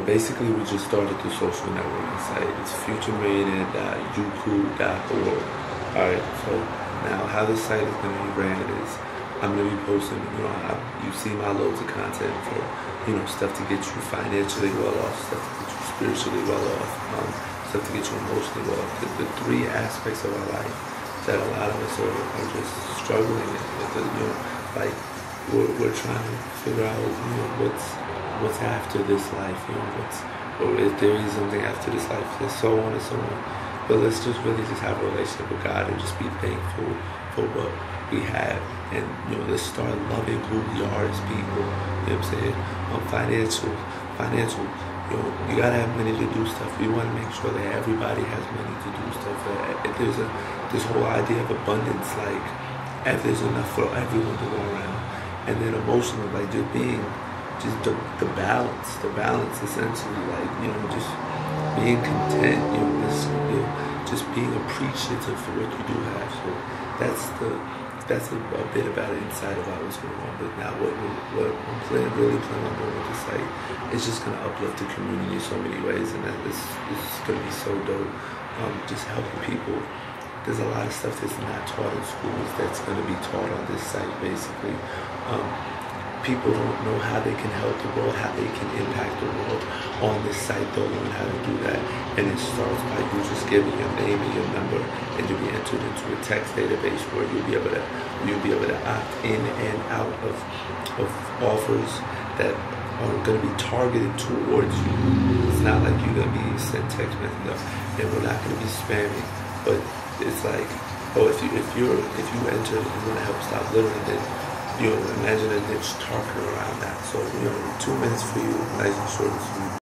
basically, we just started the social networking site. It's futuremillionaire.youku.org. Alright, so now how this site is going to be ran is I'm going to be posting, you see my loads of content for, stuff to get you financially well off, stuff to get you spiritually well off, stuff to get you emotionally well off. The three aspects of our life that a lot of us are just struggling with, like we're trying to figure out, what's after this life, or if there is something after this life, and so on and so on. But let's just really just have a relationship with God and just be thankful for what we have, and let's start loving who we are as people. You know what I'm saying? Financial. You gotta have money to do stuff. We want to make sure that everybody has money to do stuff. If there's this whole idea of abundance, like if there's enough for everyone to go around, and then emotional, like just being. Just the balance essentially, like, just being content, just being appreciative for what you do have. So that's a bit about it inside about what's going on. But now what I'm really planning on doing with the site is just going to uplift the community in so many ways, and that this is going to be so dope. Just helping people. There's a lot of stuff that's not taught in schools that's going to be taught on this site, basically. People don't know how they can help the world, how they can impact the world on this site. They'll learn how to do that, and it starts by you just giving your name and your number, and you'll be entered into a text database where you'll be able to opt in and out of offers that are going to be targeted towards you. It's not like you're going to be sent text messages, and we're not going to be spamming. But it's like, if you enter and you want to help stop littering, then imagine a niche talking around that. So, 2 minutes for you, nice and short and sweet.